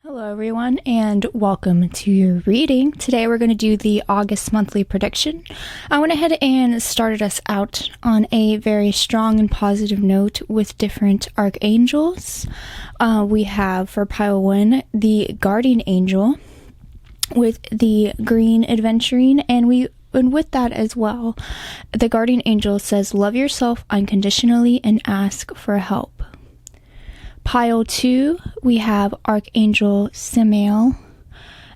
Hello everyone and welcome to your reading. Today we're going to do the August monthly prediction. I went ahead and started us out on a very strong and positive note with different archangels. We have for pile 1 the guardian angel with the green adventuring, and with that as well, the guardian angel says love yourself unconditionally and ask for help. Pile 2, we have Archangel Samael,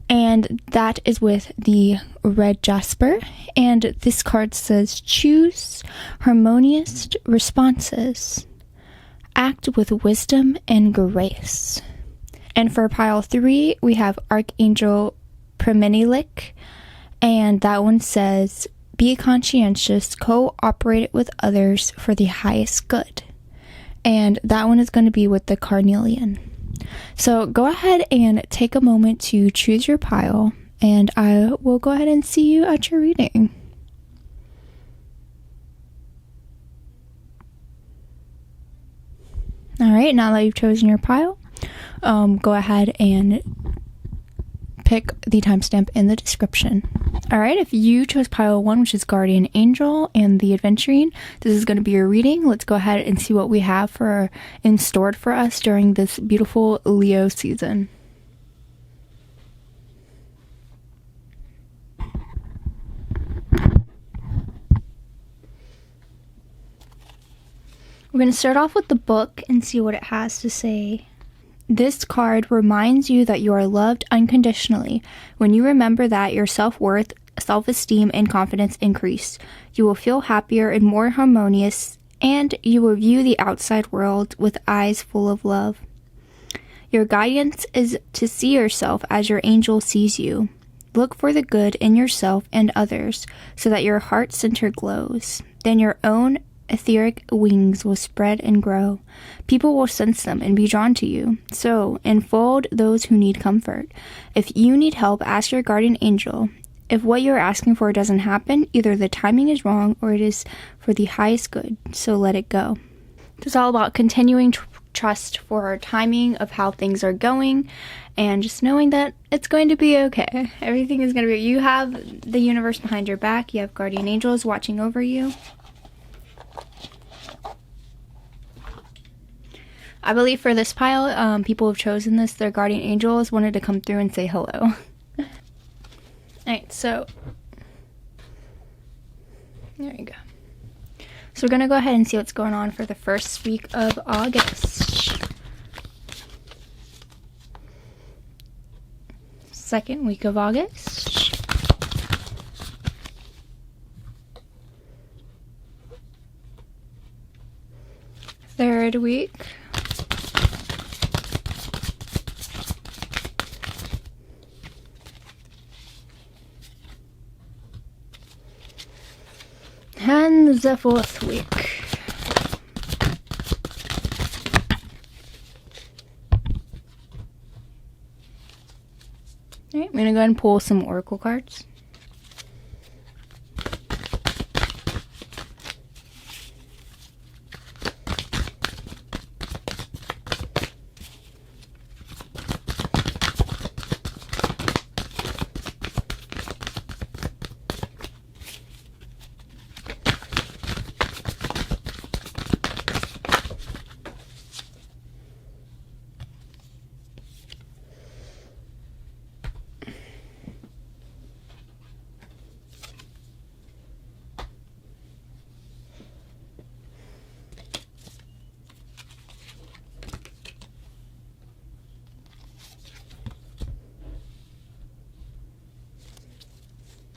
and that is with the red jasper, and this card says choose harmonious responses, act with wisdom and grace. And for pile 3, we have Archangel Preminilik, and that one says be conscientious, cooperate with others for the highest good. And that one is going to be with the carnelian. So go ahead and take a moment to choose your pile, and I will go ahead and see you at your reading. Alright, now that you've chosen your pile, go ahead and pick the timestamp in the description. Alright, if you chose pile 1, which is Guardian Angel and the Adventuring, this is going to be your reading. Let's go ahead and see what we have in store for us during this beautiful Leo season. We're going to start off with the book and see what it has to say. This card reminds you that you are loved unconditionally. When you remember that, your self-worth, self-esteem, and confidence increase. You will feel happier and more harmonious, and you will view the outside world with eyes full of love. Your guidance is to see yourself as your angel sees you. Look for the good in yourself and others so that your heart center glows. Then your own etheric wings will spread and grow. People will sense them and be drawn to you. So, enfold those who need comfort. If you need help, ask your guardian angel. If what you're asking for doesn't happen, either the timing is wrong or it is for the highest good, so let it go. It's all about continuing trust for our timing of how things are going, and just knowing that it's going to be okay. Everything is going to be. You have the universe behind your back. You have guardian angels watching over you. I believe for this pile, people have chosen this. Their guardian angels wanted to come through and say hello. Alright, so there you go. So we're going to go ahead and see what's going on for the first week of August. Second week of August. Third week. And the fourth week. Alright, I'm going to go ahead and pull some oracle cards.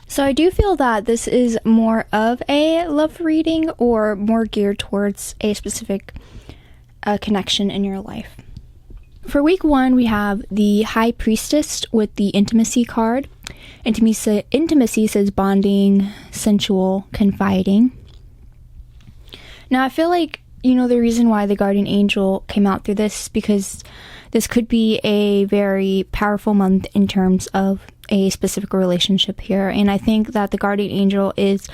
So I do feel that this is more of a love reading or more geared towards a specific connection in your life. For week 1, we have the High Priestess with the Intimacy card. Intimacy says bonding, sensual, confiding. Now I feel like, the reason why the Guardian Angel came out through this, because this could be a very powerful month in terms of a specific relationship here. And I think that the Guardian Angel is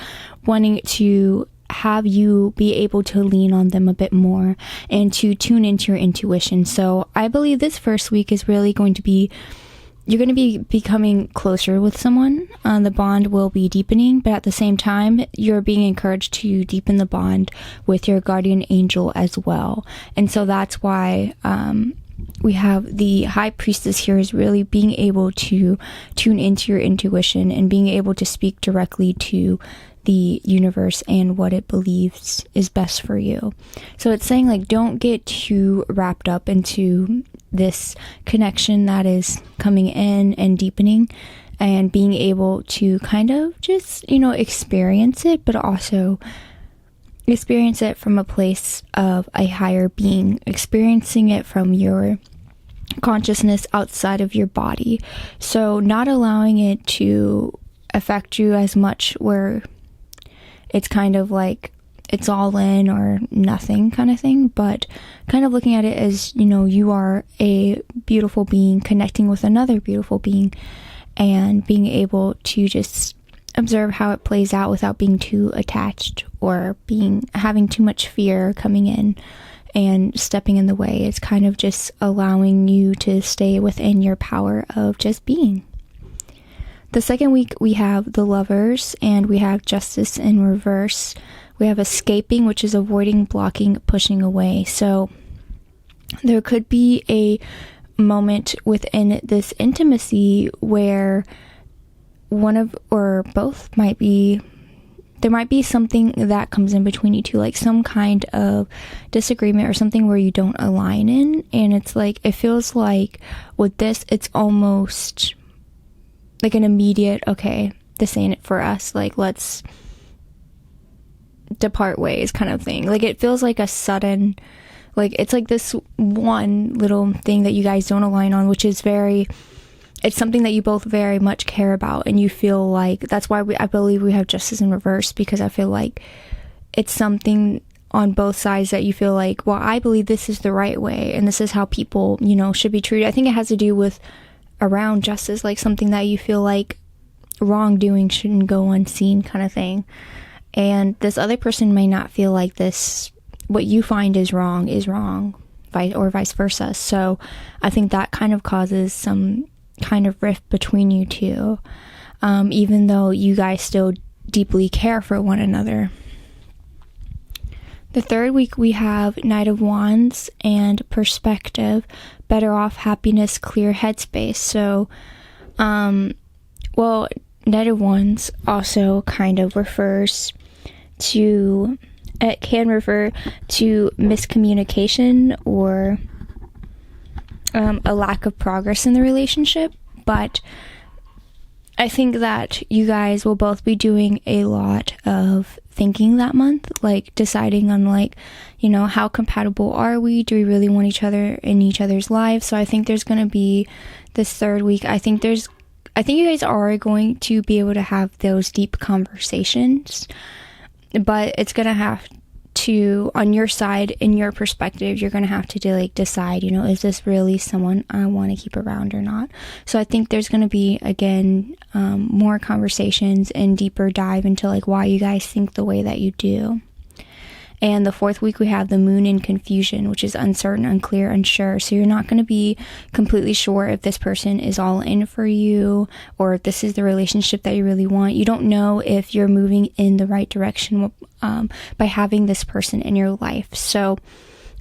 wanting to have you be able to lean on them a bit more and to tune into your intuition. So I believe this first week is really going to be, you're going to be becoming closer with someone. The bond will be deepening, but at the same time, you're being encouraged to deepen the bond with your guardian angel as well. And so that's why we have the high priestess here is really being able to tune into your intuition and being able to speak directly to the universe and what it believes is best for you. So it's saying, like, don't get too wrapped up into this connection that is coming in and deepening, and being able to kind of just, experience it, but also experience it from a place of a higher being, experiencing it from your consciousness outside of your body. So not allowing it to affect you as much where it's kind of like it's all in or nothing kind of thing, but kind of looking at it as, you are a beautiful being connecting with another beautiful being, and being able to just observe how it plays out without being too attached or having too much fear coming in and stepping in the way. It's kind of just allowing you to stay within your power of just being. The second week, we have the Lovers, and we have Justice in reverse. We have escaping, which is avoiding, blocking, pushing away. So there could be a moment within this intimacy where one of or both there might be something that comes in between you two, like some kind of disagreement or something where you don't align in. And it's like, it feels like with this, it's almost like an immediate, okay, this ain't it for us, like, let's depart ways kind of thing. Like, it feels like a sudden, like, it's like this one little thing that you guys don't align on, which is it's something that you both very much care about, and you feel like, that's why I believe we have Justice in reverse, because I feel like it's something on both sides that you feel like, well, I believe this is the right way, and this is how people, should be treated. I think it has to do with around justice, like something that you feel like wrongdoing shouldn't go unseen kind of thing. And this other person may not feel like this, what you find is wrong, or vice versa. So I think that kind of causes some kind of rift between you two, even though you guys still deeply care for one another. The third week, we have Knight of Wands and Perspective, Better Off, Happiness, Clear Headspace. So, Knight of Wands also kind of refers to, it can refer to miscommunication or a lack of progress in the relationship, but I think that you guys will both be doing a lot of thinking that month, like deciding on, like, how compatible are we? Do we really want each other in each other's lives? So I think there's going to be this third week. I think you guys are going to be able to have those deep conversations, but it's going to have to, on your side, in your perspective, you're going to have to like decide, is this really someone I want to keep around or not? So I think there's going to be, again, more conversations and deeper dive into like why you guys think the way that you do. And the fourth week, we have the Moon in Confusion, which is uncertain, unclear, unsure. So you're not going to be completely sure if this person is all in for you or if this is the relationship that you really want. You don't know if you're moving in the right direction by having this person in your life. So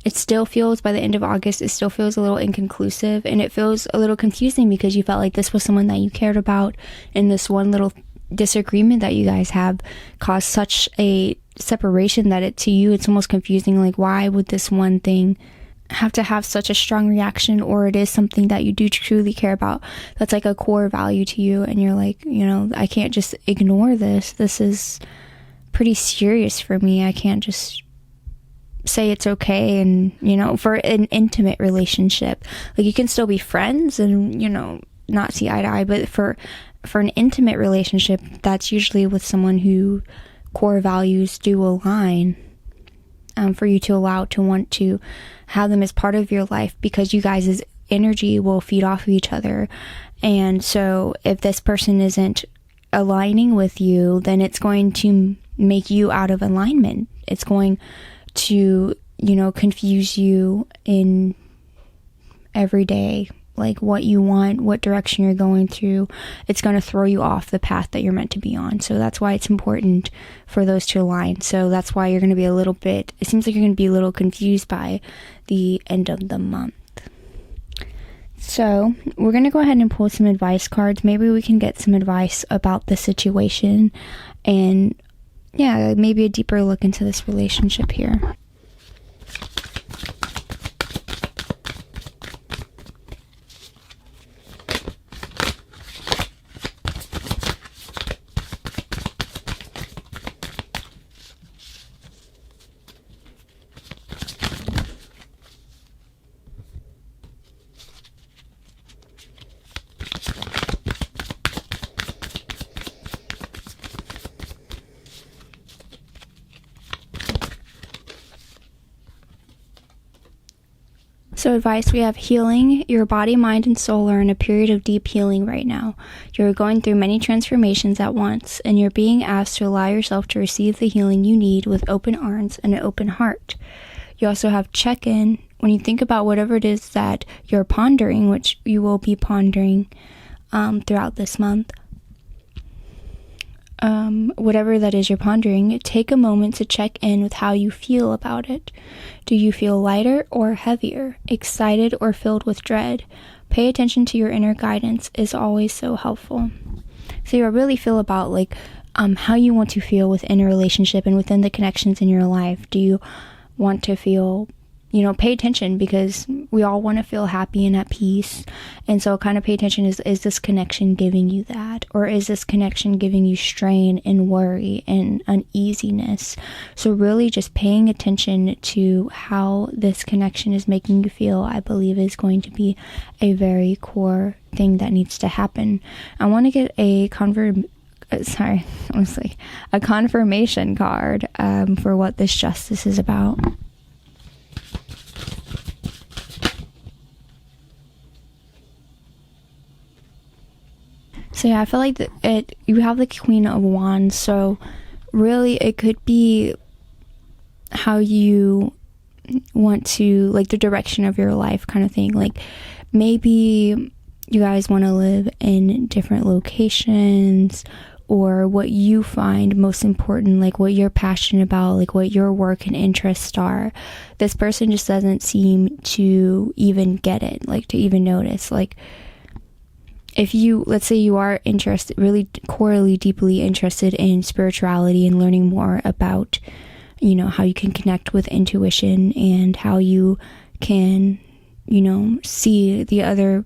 it still feels, by the end of August, it still feels a little inconclusive, and it feels a little confusing because you felt like this was someone that you cared about, and this one little disagreement that you guys have caused such a separation that to you it's almost confusing, like why would this one thing have to have such a strong reaction, or it is something that you do truly care about, that's like a core value to you, and you're like, I can't just ignore this is pretty serious for me. I can't just say it's okay. And for an intimate relationship, like, you can still be friends and not see eye to eye, but for an intimate relationship, that's usually with someone who core values do align, for you to allow to want to have them as part of your life, because you guys' energy will feed off of each other. And so if this person isn't aligning with you, then it's going to make you out of alignment. It's going to, confuse you in every day, like what you want, what direction you're going through. It's going to throw you off the path that you're meant to be on. So that's why it's important for those to align. So that's why you're going to be it seems like you're going to be a little confused by the end of the month. So we're going to go ahead and pull some advice cards. Maybe we can get some advice about the situation and maybe a deeper look into this relationship here. So advice, we have healing. Your body, mind, and soul are in a period of deep healing right now. You're going through many transformations at once, and you're being asked to allow yourself to receive the healing you need with open arms and an open heart. You also have check-in. When you think about whatever it is that you're pondering, which you will be pondering throughout this month, whatever that is you're pondering, take a moment to check in with how you feel about it. Do you feel lighter or heavier, excited or filled with dread? Pay attention to your inner guidance is always so helpful. So you really feel about how you want to feel within a relationship and within the connections in your life. Do you want to feel, pay attention, because we all want to feel happy and at peace. And so kind of pay attention, is this connection giving you that? Or is this connection giving you strain and worry and uneasiness? So really just paying attention to how this connection is making you feel, I believe, is going to be a very core thing that needs to happen. I want to get a confirmation card for what this justice is about. So I feel like you have the Queen of Wands, so really it could be how you want to, the direction of your life kind of thing. Maybe you guys want to live in different locations, or what you find most important, what you're passionate about, what your work and interests are. This person just doesn't seem to even get it, to even notice. If you, let's say you are interested, really corely, deeply interested in spirituality and learning more about, how you can connect with intuition and how you can, see the other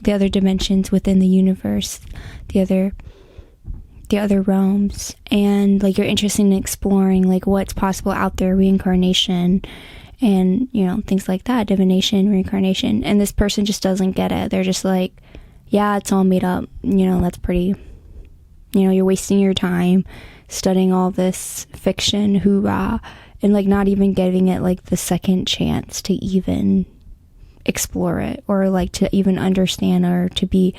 dimensions within the universe, the other realms, and you're interested in exploring what's possible out there, reincarnation, and things like that, divination, reincarnation. And this person just doesn't get it. They're just yeah, it's all made up, that's pretty, you're wasting your time studying all this fiction, hoorah, and not even giving it the second chance to even explore it, or to even understand, or to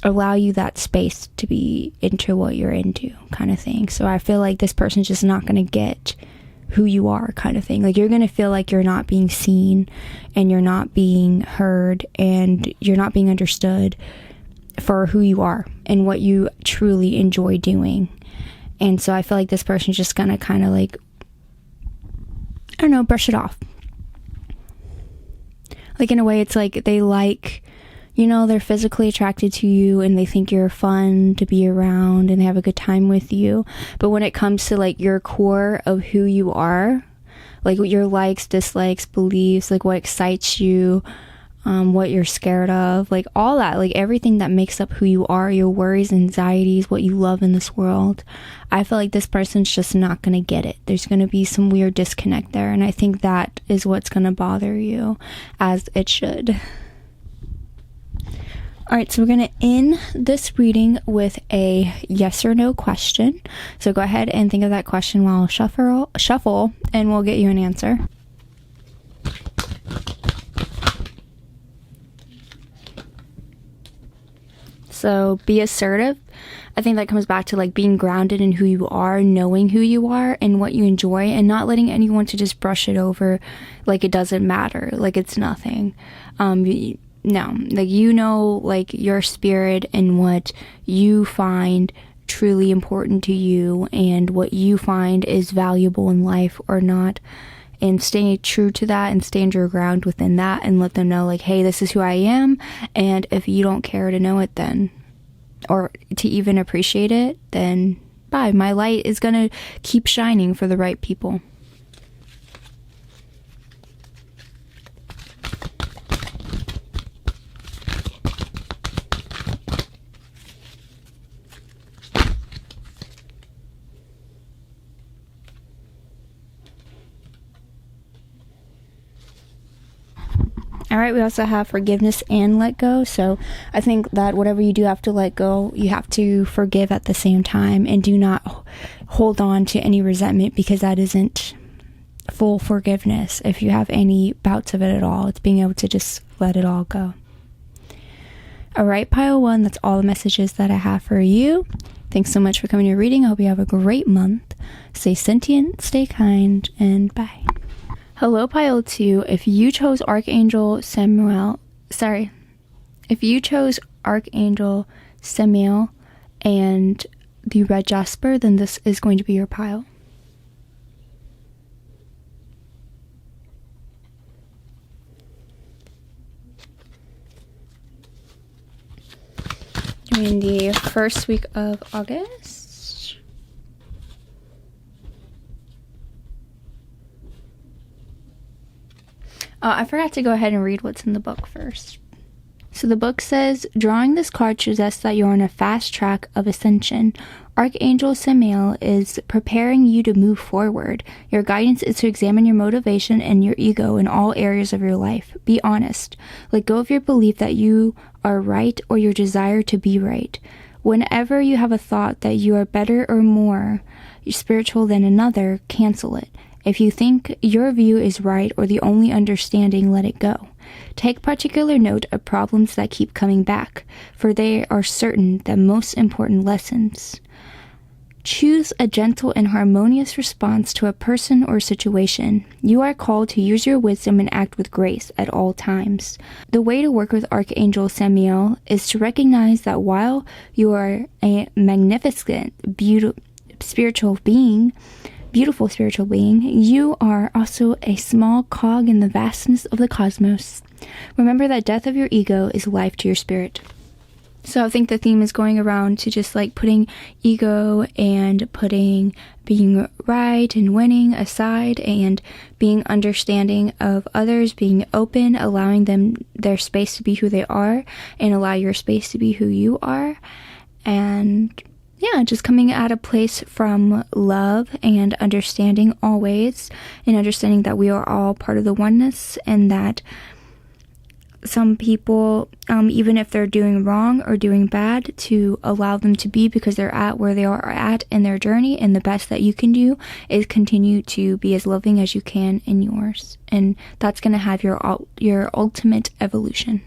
allow you that space to be into what you're into, kind of thing. So I feel like this person's just not going to get who you are, kind of thing. You're going to feel like you're not being seen, and you're not being heard, and you're not being understood for who you are and what you truly enjoy doing. And so I feel like this person's just going to kind of brush it off. In a way, it's they're physically attracted to you, and they think you're fun to be around, and they have a good time with you. But when it comes to your core of who you are, your likes, dislikes, beliefs, what excites you, what you're scared of, all that, everything that makes up who you are, your worries, anxieties, what you love in this world, I feel like this person's just not going to get it. There's going to be some weird disconnect there, and I think that is what's going to bother you, as it should. Alright, so we're going to end this reading with a yes or no question. So go ahead and think of that question while I'll shuffle, and we'll get you an answer. So be assertive. I think that comes back to like being grounded in who you are, knowing who you are and what you enjoy, and not letting anyone to just brush it over like it doesn't matter, like it's nothing. No, like, you know, like your spirit and what you find truly important to you and what you find is valuable in life or not, and stay true to that and stand your ground within that and let them know, like, hey, this is who I am, and if you don't care to know it, then, or to even appreciate it, then bye. My light is gonna keep shining for the right people. All right, we also have forgiveness and let go. So I think that whatever you do have to let go, you have to forgive at the same time, and do not hold on to any resentment, because that isn't full forgiveness. If you have any bouts of it at all, it's being able to just let it all go. All right, pile 1, that's all the messages that I have for you. Thanks so much for coming to your reading. I hope you have a great month. Stay sentient, stay kind, and bye. Hello, pile 2. If you chose Archangel Samael and the red jasper, then this is going to be your pile. In the first week of August. I forgot to go ahead and read what's in the book first. So the book says, drawing this card suggests that you're on a fast track of ascension. Archangel Samael is preparing you to move forward. Your guidance is to examine your motivation and your ego in all areas of your life. Be honest. Let go of your belief that you are right or your desire to be right. Whenever you have a thought that you are better or more spiritual than another, cancel it. If you think your view is right or the only understanding, let it go. Take particular note of problems that keep coming back, for they are certain the most important lessons. Choose a gentle and harmonious response to a person or situation. You are called to use your wisdom and act with grace at all times. The way to work with Archangel Samael is to recognize that while you are a magnificent, beautiful spiritual being, you are also a small cog in the vastness of the cosmos. Remember that death of your ego is life to your spirit. So I think the theme is going around to just like putting ego and putting being right and winning aside, and being understanding of others, being open, allowing them their space to be who they are, and allow your space to be who you are. And yeah, just coming at a place from love and understanding always, and understanding that we are all part of the oneness, and that some people, even if they're doing wrong or doing bad, to allow them to be, because they're at where they are at in their journey, and the best that you can do is continue to be as loving as you can in yours, and that's going to have your ultimate evolution.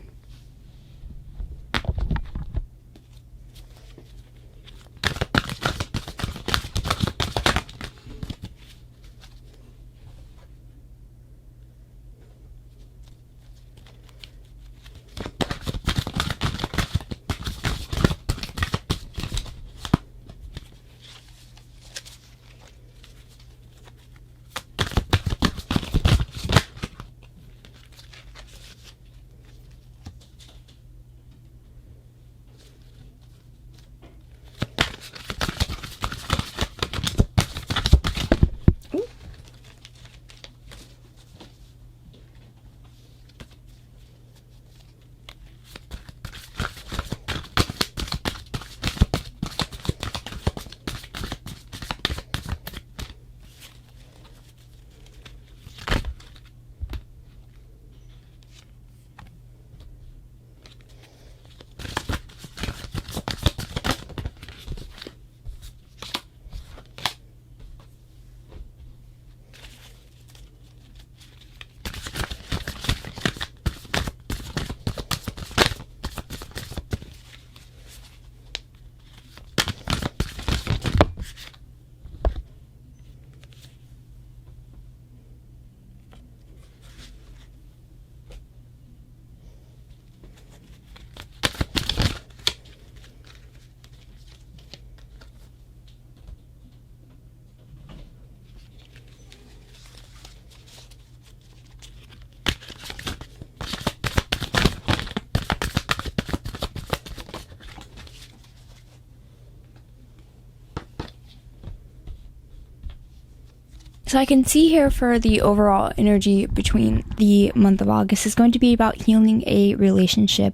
So I can see here for the overall energy between the month of August is going to be about healing a relationship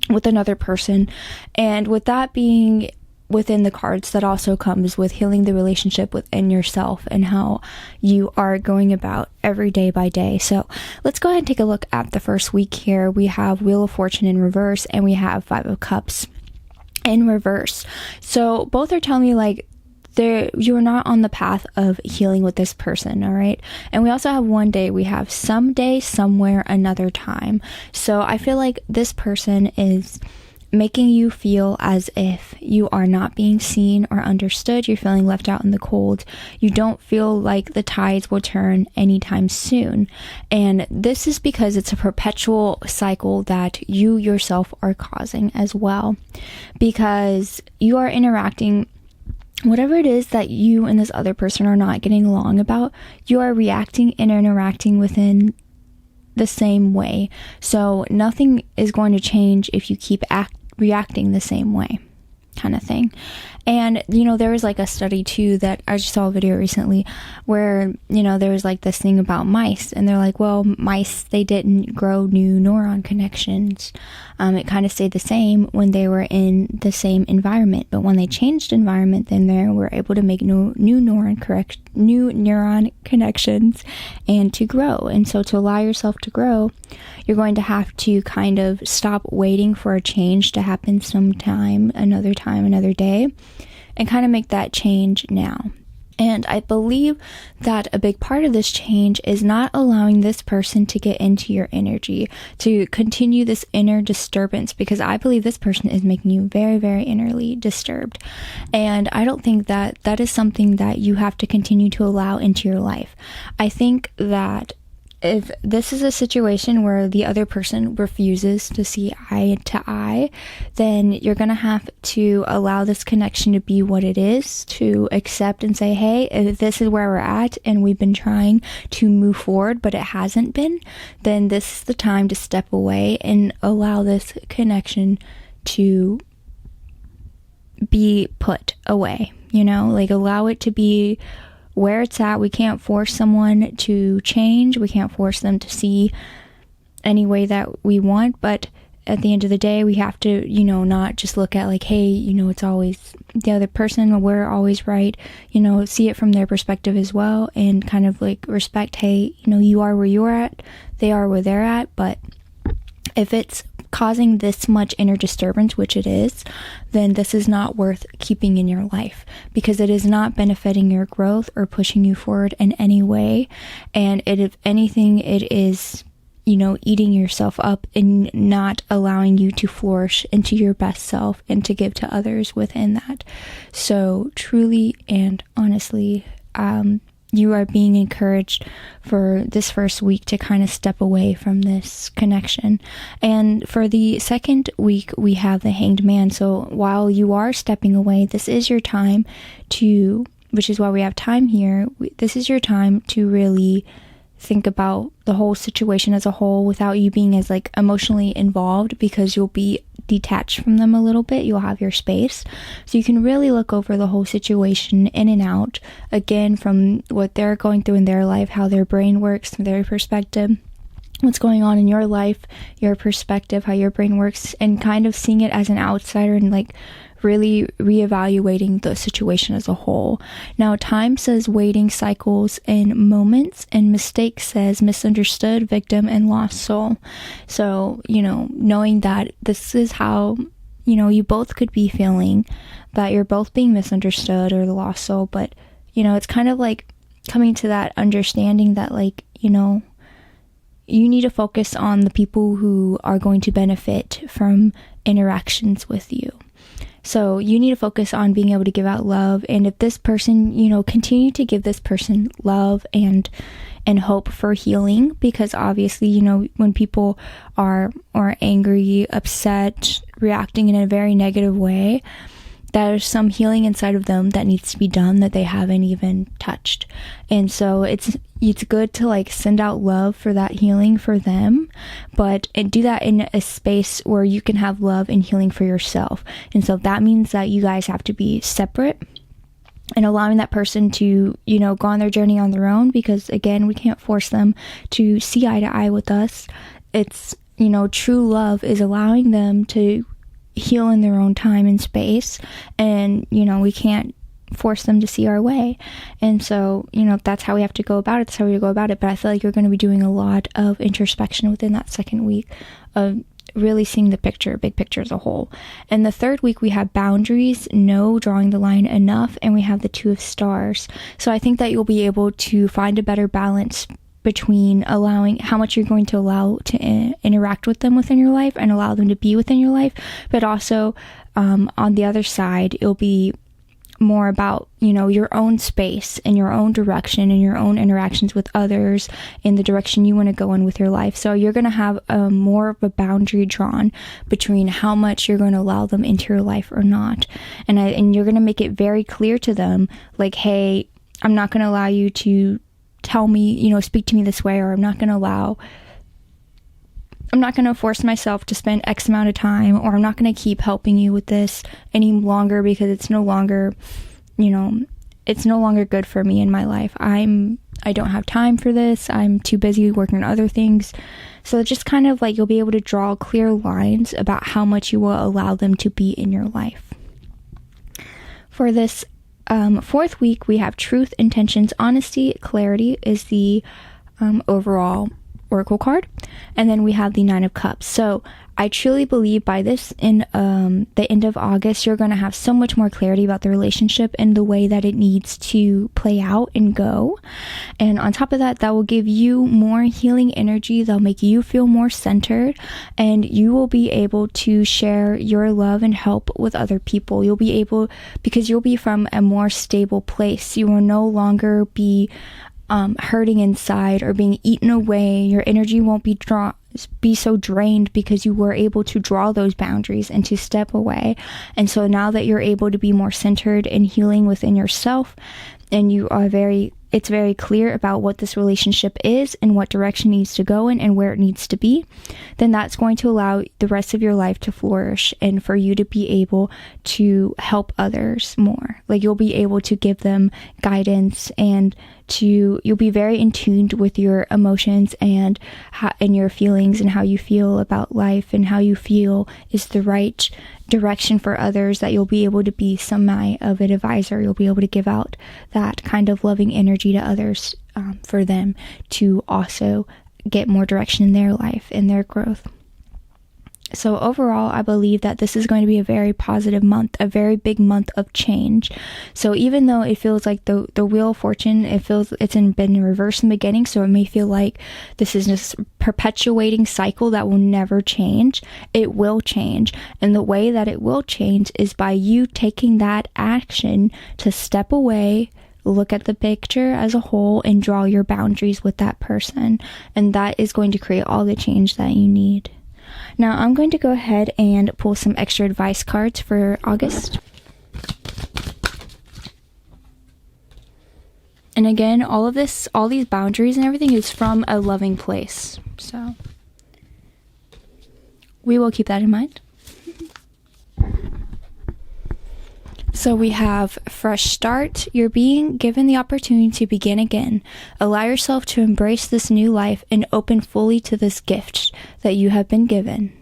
with another person. And with that being within the cards, that also comes with healing the relationship within yourself and how you are going about every day by day. So let's go ahead and take a look at the first week here. We have Wheel of Fortune in reverse and we have Five of Cups in reverse. So both are telling me like you're not on the path of healing with this person, all right? And we also have one day, we have someday, somewhere, another time. So I feel like this person is making you feel as if you are not being seen or understood. You're feeling left out in the cold. You don't feel like the tides will turn anytime soon. And this is because it's a perpetual cycle that you yourself are causing as well. Because you are interacting, whatever it is that you and this other person are not getting along about, you are reacting and interacting within the same way. So nothing is going to change if you keep reacting the same way, kind of thing. And there was like a study too that I just saw a video recently where there was like this thing about mice, and they're like, well, mice, they didn't grow new neuron connections. It kind of stayed the same when they were in the same environment, but when they changed environment, then they were able to make new neuron connections and to grow. And so to allow yourself to grow, you're going to have to kind of stop waiting for a change to happen sometime, another day, and kind of make that change now. And I believe that a big part of this change is not allowing this person to get into your energy, to continue this inner disturbance, because I believe this person is making you very, very innerly disturbed. And I don't think that that is something that you have to continue to allow into your life. I think that if this is a situation where the other person refuses to see eye to eye, then you're going to have to allow this connection to be what it is, to accept and say, hey, if this is where we're at and we've been trying to move forward, but it hasn't been, then this is the time to step away and allow this connection to be put away, like allow it to be where it's at. We can't force someone to change. We can't force them to see any way that we want. But at the end of the day, we have to, not just look at like, hey, it's always the other person, we're always right. See it from their perspective as well, and kind of like respect, hey, you are where you're at, they are where they're at. But if it's causing this much inner disturbance, which it is, then this is not worth keeping in your life, because it is not benefiting your growth or pushing you forward in any way. And if anything, it is, eating yourself up and not allowing you to flourish into your best self and to give to others within that. So truly and honestly, you are being encouraged for this first week to kind of step away from this connection. And for the second week, we have the Hanged Man. So while you are stepping away, this is your time to, which is why we have time here, this is your time to really think about the whole situation as a whole without you being as like emotionally involved, because you'll be detached from them a little bit. You'll have your space, so you can really look over the whole situation in and out, again, from what they're going through in their life, how their brain works from their perspective, what's going on in your life, your perspective, how your brain works, and kind of seeing it as an outsider and like really reevaluating the situation as a whole. Now, time says waiting cycles and moments, and mistake says misunderstood, victim, and lost soul. So, knowing that this is how, you both could be feeling, that you're both being misunderstood or the lost soul, but, it's kind of like coming to that understanding that like, you need to focus on the people who are going to benefit from interactions with you. So you need to focus on being able to give out love. And if this person, continue to give this person love and hope for healing, because obviously, when people are angry, upset, reacting in a very negative way, there's some healing inside of them that needs to be done that they haven't even touched. And so it's good to like send out love for that healing for them, but do that in a space where you can have love and healing for yourself. And so that means that you guys have to be separate and allowing that person to, go on their journey on their own, because again, we can't force them to see eye to eye with us. It's, true love is allowing them to heal in their own time and space, and, we can't force them to see our way. And so, that's how we have to go about it. That's how we go about it. But I feel like you're going to be doing a lot of introspection within that second week of really seeing the big picture as a whole. And the third week, we have boundaries, no drawing the line enough, and we have the 2 of stars. So I think that you'll be able to find a better balance between allowing how much you're going to allow to interact with them within your life and allow them to be within your life. But also, on the other side, it'll be more about, your own space and your own direction and your own interactions with others in the direction you want to go in with your life. So you're going to have more of a boundary drawn between how much you're going to allow them into your life or not. And you're going to make it very clear to them, like, hey, I'm not going to allow you to tell me, speak to me this way, or I'm not going to force myself to spend X amount of time, or I'm not going to keep helping you with this any longer because it's no longer, it's no longer good for me in my life. I don't have time for this. I'm too busy working on other things. So just kind of like you'll be able to draw clear lines about how much you will allow them to be in your life. For this fourth week, we have truth, intentions, honesty, clarity is the overall oracle card, and then we have the 9 of Cups. So I truly believe by this in the end of August, you're going to have so much more clarity about the relationship and the way that it needs to play out and go. And on top of that, that will give you more healing energy. They'll make you feel more centered, and you will be able to share your love and help with other people. You'll be able, because you'll be from a more stable place. You will no longer be hurting inside or being eaten away. Your energy won't be so drained because you were able to draw those boundaries and to step away. And so now that you're able to be more centered and healing within yourself, and it's very clear about what this relationship is and what direction it needs to go in and where it needs to be, then that's going to allow the rest of your life to flourish and for you to be able to help others more. Like you'll be able to give them guidance, and you'll be very in tune with your emotions and your feelings and how you feel about life and how you feel is the right direction for others, that you'll be able to be somewhat of an advisor. You'll be able to give out that kind of loving energy to others for them to also get more direction in their life and their growth. So overall, I believe that this is going to be a very positive month, a very big month of change. So even though it feels like the Wheel of Fortune, been in reverse in the beginning, so it may feel like this is just perpetuating cycle that will never change, it will change. And the way that it will change is by you taking that action to step away, look at the picture as a whole, and draw your boundaries with that person. And that is going to create all the change that you need. Now I'm going to go ahead and pull some extra advice cards for August. And again, all these boundaries and everything is from a loving place. So we will keep that in mind. So we have fresh start. You're being given the opportunity to begin again. Allow yourself to embrace this new life and open fully to this gift that you have been given.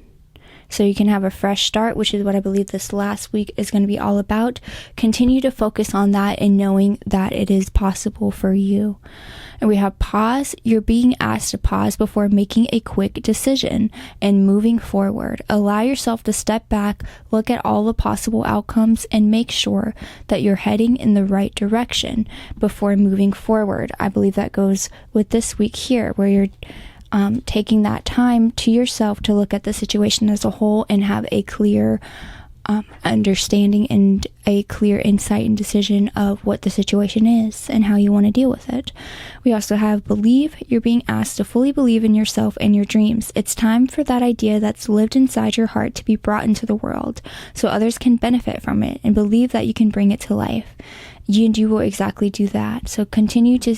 So you can have a fresh start, which is what I believe this last week is going to be all about. Continue to focus on that and knowing that it is possible for you. And we have pause. You're being asked to pause before making a quick decision and moving forward. Allow yourself to step back, look at all the possible outcomes, and make sure that you're heading in the right direction before moving forward. I believe that goes with this week here, where you're taking that time to yourself to look at the situation as a whole and have a clear understanding and a clear insight and decision of what the situation is and how you want to deal with it. We also have believe. You're being asked to fully believe in yourself and your dreams. It's time for that idea that's lived inside your heart to be brought into the world so others can benefit from it, and believe that you can bring it to life. You will exactly do that. So continue to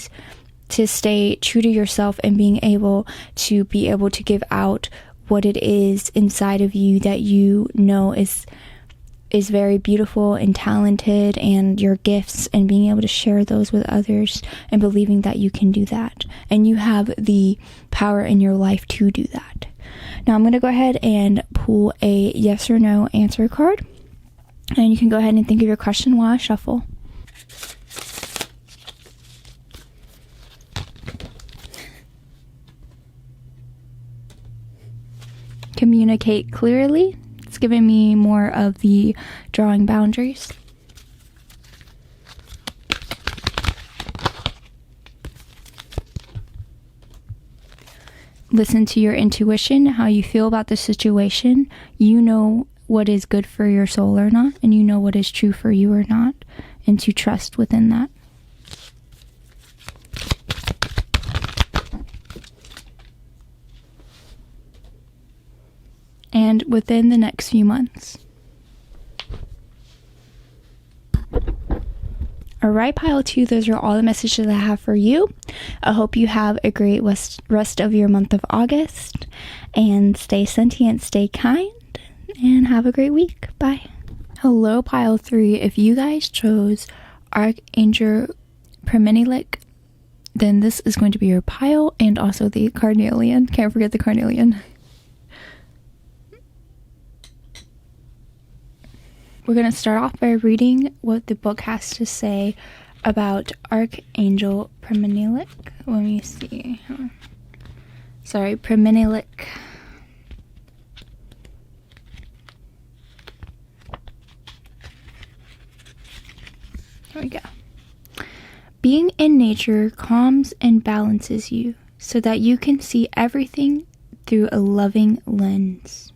stay true to yourself and be able to give out what it is inside of you that you know is is very beautiful and talented, and your gifts, and being able to share those with others and believing that you can do that. And you have the power in your life to do that. Now I'm going to go ahead and pull a yes or no answer card. And you can go ahead and think of your question while I shuffle. Communicate clearly. It's giving me more of the drawing boundaries. Listen to your intuition, how you feel about the situation. You know what is good for your soul or not, and you know what is true for you or not, and to trust within that. And within the next few months. Alright, pile 2, those are all the messages I have for you. I hope you have a great rest of your month of August, and stay sentient, stay kind, and have a great week. Bye. Hello, pile 3. If you guys chose Archangel Preminilik, then this is going to be your pile, and also the carnelian. Can't forget the carnelian. We're going to start off by reading what the book has to say about Archangel Preminilik. Let me see. Sorry, Preminilik. Here we go. Being in nature calms and balances you so that you can see everything through a loving lens.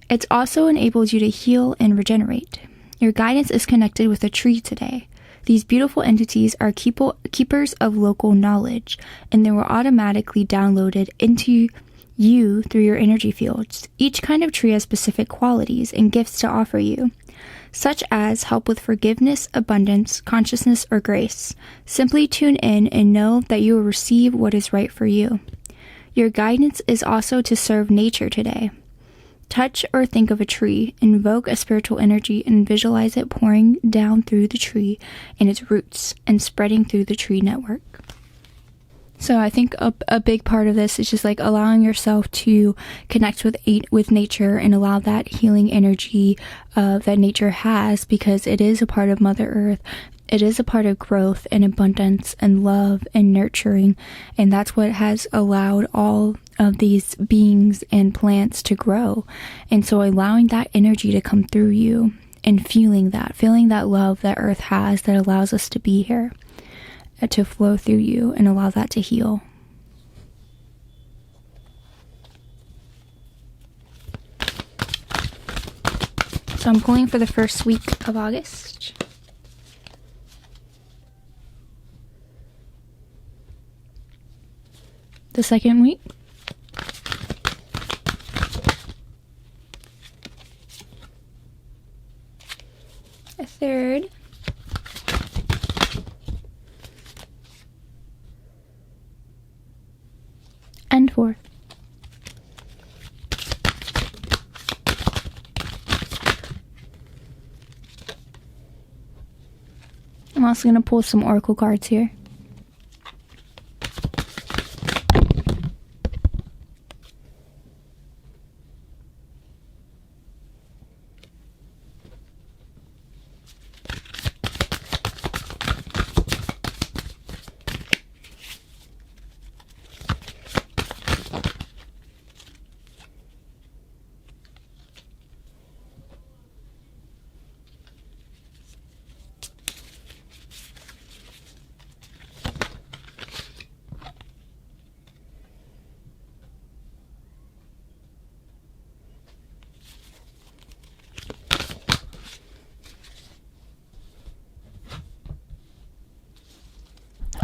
It also enables you to heal and regenerate. Your guidance is connected with a tree today. These beautiful entities are keepers of local knowledge, and they were automatically downloaded into you through your energy fields. Each kind of tree has specific qualities and gifts to offer you, such as help with forgiveness, abundance, consciousness, or grace. Simply tune in and know that you will receive what is right for you. Your guidance is also to serve nature today. Touch or think of a tree, invoke a spiritual energy, and visualize it pouring down through the tree and its roots and spreading through the tree network. So I think a big part of this is just like allowing yourself to connect with nature and allow that healing energy that nature has, because it is a part of Mother Earth. It is a part of growth and abundance and love and nurturing, and that's what has allowed all of these beings and plants to grow. And so allowing that energy to come through you and feeling that love that Earth has that allows us to be here, to flow through you and allow that to heal. So I'm pulling for the first week of August. The second week. A third. And fourth. I'm also going to pull some oracle cards here.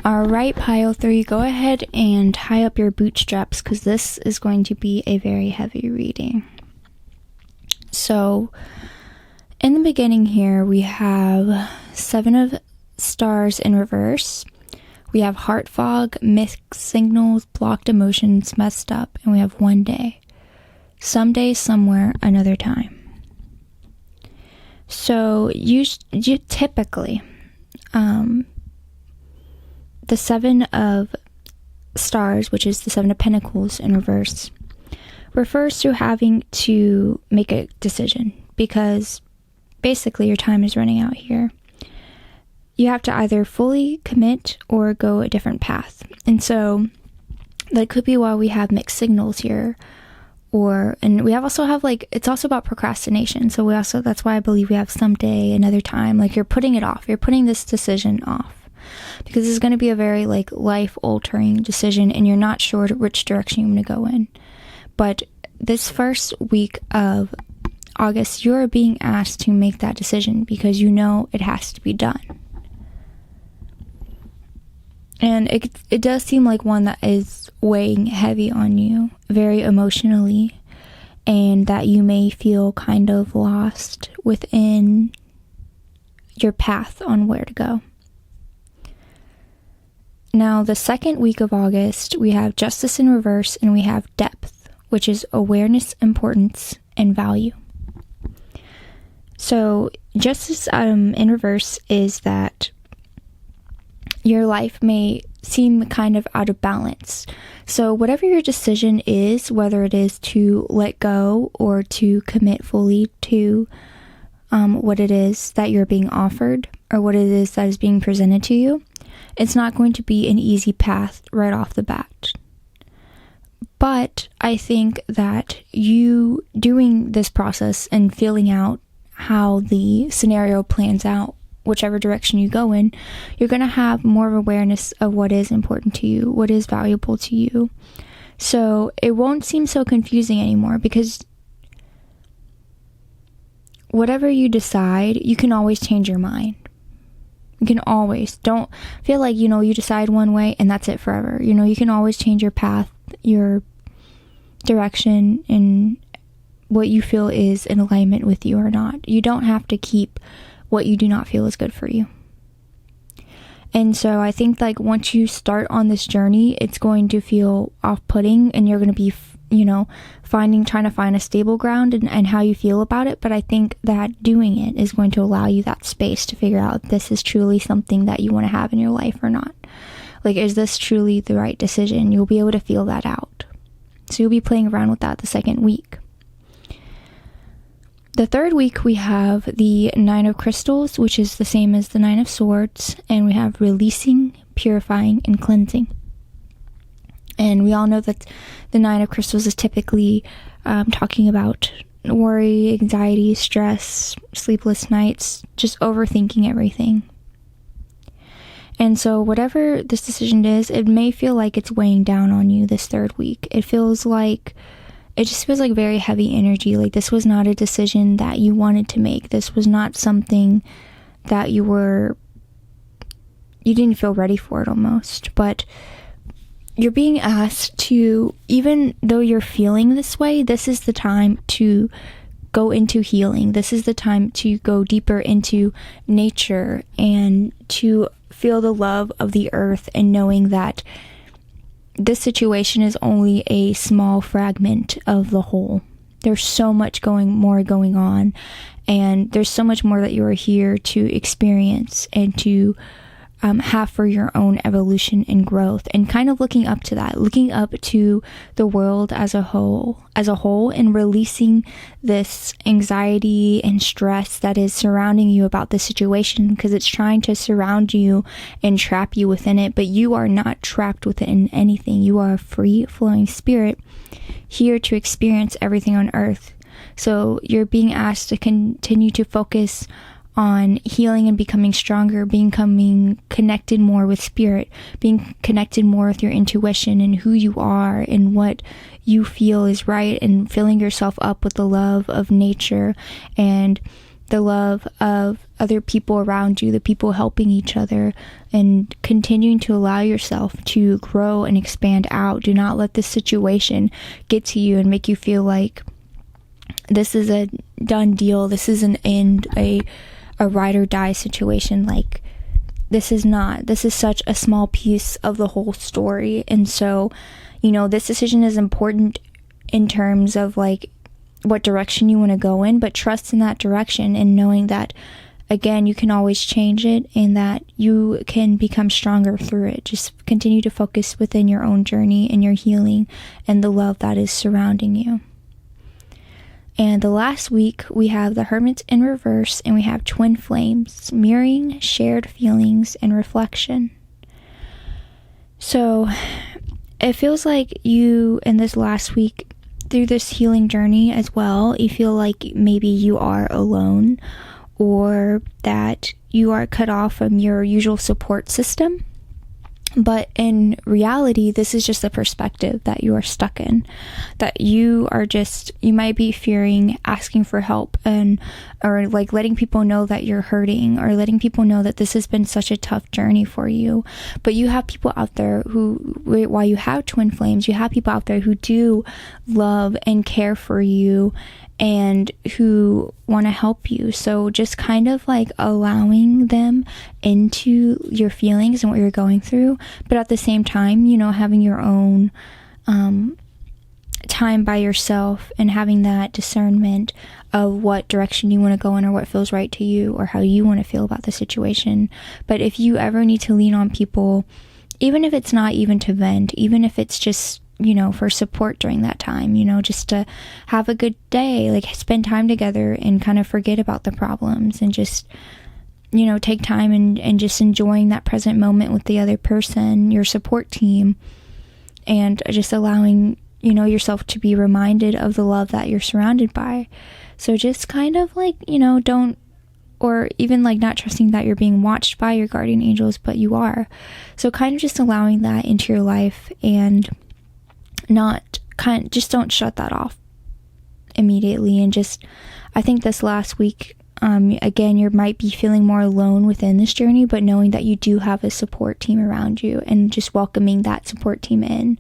Alright, pile 3, go ahead and tie up your bootstraps because this is going to be a very heavy reading. So, in the beginning here, we have 7 of stars in reverse. We have heart fog, mixed signals, blocked emotions, messed up, and we have 1 day. Someday, somewhere, another time. So you typically, the Seven of Stars, which is the Seven of Pentacles in reverse, refers to having to make a decision, because basically your time is running out here. You have to either fully commit or go a different path. And so that could be why we have mixed signals here. And we also have it's also about procrastination. So that's why I believe we have someday, another time, like you're putting it off. You're putting this decision off because this is going to be a very life altering decision, and you're not sure which direction you want to go in. But this first week of August, you're being asked to make that decision because you know it has to be done. And it does seem like one that is weighing heavy on you, very emotionally, and that you may feel kind of lost within your path on where to go. Now, the second week of August, we have Justice in reverse, and we have Depth, which is awareness, importance, and value. So, Justice in reverse is that your life may seem kind of out of balance. So whatever your decision is, whether it is to let go or to commit fully to what it is that you're being offered or what it is that is being presented to you, it's not going to be an easy path right off the bat. But I think that you doing this process and feeling out how the scenario plans out, whichever direction you go in, you're going to have more of awareness of what is important to you, what is valuable to you. So it won't seem so confusing anymore, because whatever you decide, you can always change your mind. You can always. Don't feel like, you decide one way and that's it forever. You can always change your path, your direction, and what you feel is in alignment with you or not. You don't have to keep what you do not feel is good for you. And so I think once you start on this journey, it's going to feel off-putting, and you're going to be, trying to find a stable ground and how you feel about it. But I think that doing it is going to allow you that space to figure out if this is truly something that you want to have in your life or not. Is this truly the right decision? You'll be able to feel that out. So you'll be playing around with that the second week. The third week, we have the Nine of Crystals, which is the same as the Nine of Swords, and we have releasing, purifying, and cleansing. And we all know that the Nine of Crystals is typically talking about worry, anxiety, stress, sleepless nights, just overthinking everything. And so whatever this decision is, it may feel like it's weighing down on you this third week. It just feels like very heavy energy. This was not a decision that you wanted to make. This was not something that you didn't feel ready for it almost. But you're being asked to, even though you're feeling this way, this is the time to go into healing. This is the time to go deeper into nature and to feel the love of the earth, and knowing that this situation is only a small fragment of the whole. There's so much more going on, and there's so much more that you are here to experience and to have for your own evolution and growth, and kind of looking up to the world as a whole, and releasing this anxiety and stress that is surrounding you about the situation, because it's trying to surround you and trap you within it. But you are not trapped within anything. You are a free flowing spirit here to experience everything on earth. So you're being asked to continue to focus on healing and becoming stronger, becoming connected more with spirit, being connected more with your intuition and who you are and what you feel is right, and filling yourself up with the love of nature and the love of other people around you, the people helping each other, and continuing to allow yourself to grow and expand out. Do not let this situation get to you and make you feel like this is a done deal, this is an end, a ride or die situation. This is not. This is such a small piece of the whole story. And so, this decision is important in terms of what direction you want to go in, but trust in that direction and knowing that, again, you can always change it and that you can become stronger through it. Just continue to focus within your own journey and your healing and the love that is surrounding you. And the last week, we have the Hermit in reverse, and we have Twin Flames, mirroring shared feelings and reflection. So it feels like you, in this last week, through this healing journey as well, you feel like maybe you are alone, or that you are cut off from your usual support system. But in reality, this is just the perspective that you are stuck in, that you might be fearing asking for help or like letting people know that you're hurting, or letting people know that this has been such a tough journey for you. But you have people out there who, while you have twin flames, you have people out there who do love and care for you and who want to help you. So just kind of like allowing them into your feelings and what you're going through, but at the same time, having your own time by yourself and having that discernment of what direction you want to go in, or what feels right to you, or how you want to feel about the situation. But if you ever need to lean on people, even if it's not even to vent, even if it's just for support during that time, just to have a good day, like spend time together and kind of forget about the problems and just, take time and just enjoying that present moment with the other person, your support team, and just allowing, yourself to be reminded of the love that you're surrounded by. So just kind of like, don't, or even like not trusting that you're being watched by your guardian angels, but you are. So kind of just allowing that into your life and just don't shut that off immediately. And just, I think this last week, again, you might be feeling more alone within this journey, but knowing that you do have a support team around you and just welcoming that support team in,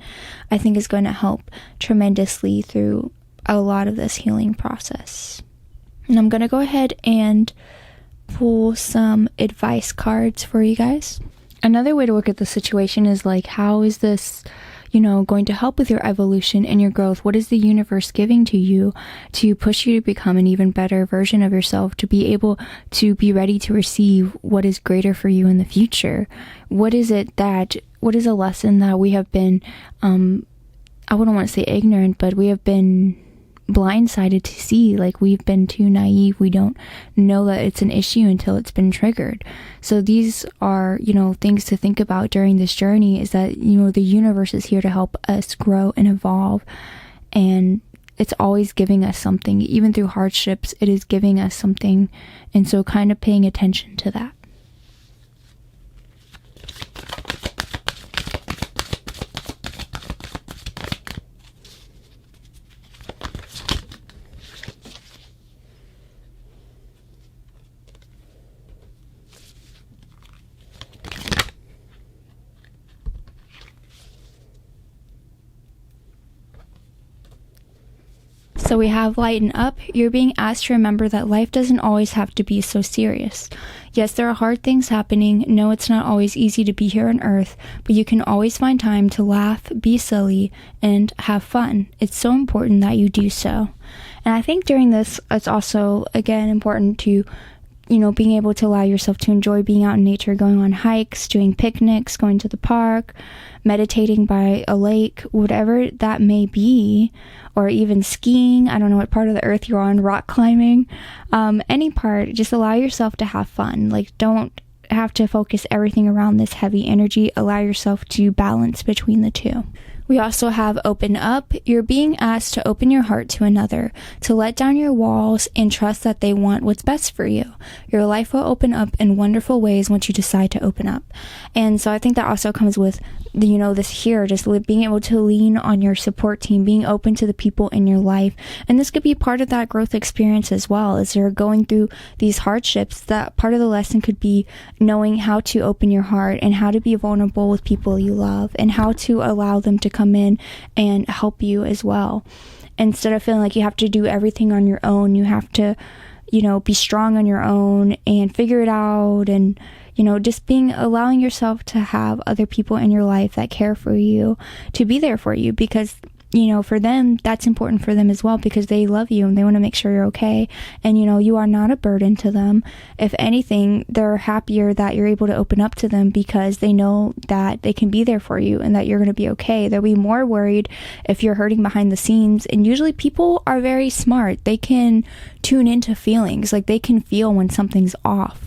I think is going to help tremendously through a lot of this healing process. And I'm going to go ahead and pull some advice cards for you guys. Another way to look at the situation is like, how is this going to help with your evolution and your growth? What is the universe giving to you to push you to become an even better version of yourself, to be able to be ready to receive what is greater for you in the future? What is a lesson that we have been, I wouldn't want to say ignorant, but we have been blindsided to see? Like, we've been too naive. We don't know that it's an issue until it's been triggered. So these are, things to think about during this journey, is that, the universe is here to help us grow and evolve. And it's always giving us something. Even through hardships, it is giving us something. And so kind of paying attention to that. So we have lighten up. You're being asked to remember that life doesn't always have to be so serious. Yes, there are hard things happening. No, it's not always easy to be here on Earth, but you can always find time to laugh, be silly, and have fun. It's so important that you do so. And I think during this, it's also, again, important to, being able to allow yourself to enjoy being out in nature, going on hikes, doing picnics, going to the park, meditating by a lake, whatever that may be, or even skiing. I don't know what part of the earth you're on, rock climbing, any part. Just allow yourself to have fun. Like, don't have to focus everything around this heavy energy. Allow yourself to balance between the two. We also have open up. You're being asked to open your heart to another, to let down your walls and trust that they want what's best for you. Your life will open up in wonderful ways once you decide to open up. And so I think that also comes with, this here, just being able to lean on your support team, being open to the people in your life. And this could be part of that growth experience as well. As you're going through these hardships, that part of the lesson could be knowing how to open your heart and how to be vulnerable with people you love and how to allow them to come in and help you as well. Instead of feeling like you have to do everything on your own, you have to, be strong on your own and figure it out. And, just allowing yourself to have other people in your life that care for you, to be there for you, because for them, that's important for them as well, because they love you and they want to make sure you're okay. And, you are not a burden to them. If anything, they're happier that you're able to open up to them because they know that they can be there for you and that you're going to be okay. They'll be more worried if you're hurting behind the scenes. And usually people are very smart. They can tune into feelings. Like, they can feel when something's off,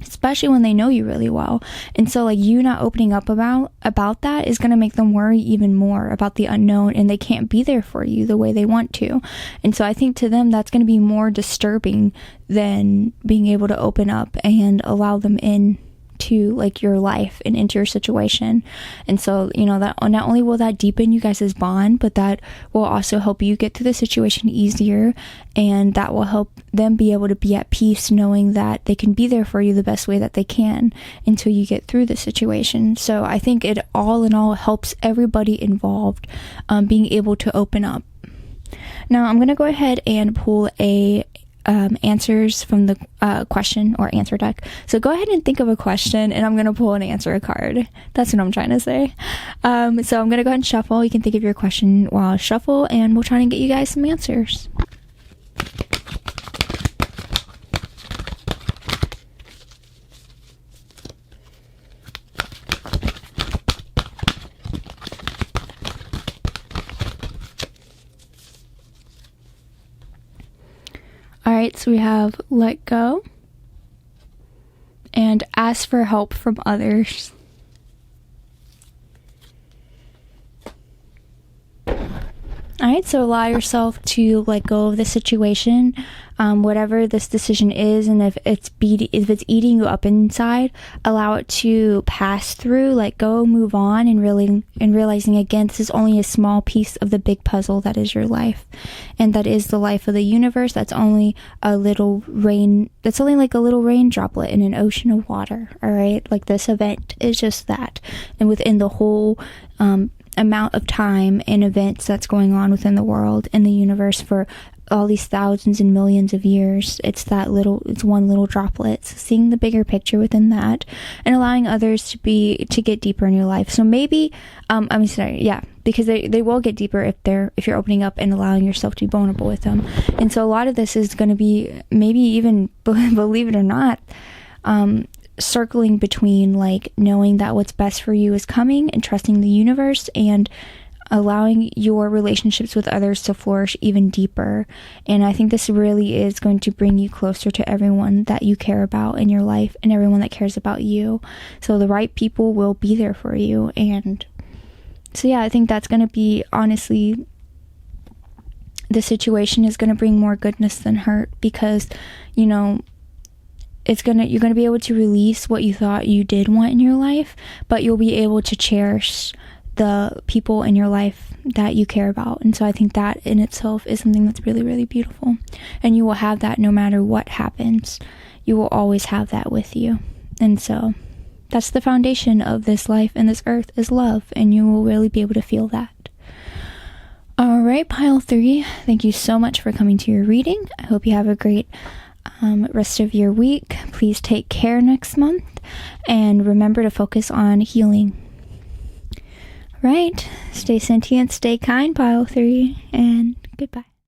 especially when they know you really well. And so, like, you not opening up about that is going to make them worry even more about the unknown, and they can't be there for you the way they want to. And so I think to them that's going to be more disturbing than being able to open up and allow them in to, like, your life and into your situation. And so, that not only will that deepen you guys' bond, but that will also help you get through the situation easier, and that will help them be able to be at peace knowing that they can be there for you the best way that they can until you get through the situation. So I think it all in all helps everybody involved being able to open up. Now I'm going to go ahead and pull answers from the question or answer deck. So go ahead and think of a question, and I'm going to pull an answer card. That's what I'm trying to say. So I'm going to go ahead and shuffle. You can think of your question while I shuffle, and we'll try and get you guys some answers. Alright, so we have let go and ask for help from others. Alright, so allow yourself to let go of the situation, whatever this decision is, and if it's eating you up inside, allow it to pass through, let go, move on, and realizing again, this is only a small piece of the big puzzle that is your life, and that is the life of the universe. That's only like a little rain droplet in an ocean of water. Alright, like, this event is just that, and within the whole amount of time and events that's going on within the world and the universe for all these thousands and millions of years, it's one little droplet. So seeing the bigger picture within that and allowing others to get deeper in your life. So maybe because they will get deeper if you're opening up and allowing yourself to be vulnerable with them. And so a lot of this is going to be, maybe even believe it or not, circling between, like, knowing that what's best for you is coming and trusting the universe and allowing your relationships with others to flourish even deeper. And I think this really is going to bring you closer to everyone that you care about in your life and everyone that cares about you. So the right people will be there for you. And so I think that's going to be, honestly, the situation is going to bring more goodness than hurt, because you're going to be able to release what you thought you did want in your life, but you'll be able to cherish the people in your life that you care about. And so I think that in itself is something that's really, really beautiful. And you will have that no matter what happens. You will always have that with you. And so that's the foundation of this life and this earth, is love. And you will really be able to feel that. All right, pile 3. Thank you so much for coming to your reading. I hope you have a great rest of your week. Please take care next month, and remember to focus on healing. Right, stay sentient, stay kind, pile 3, and goodbye.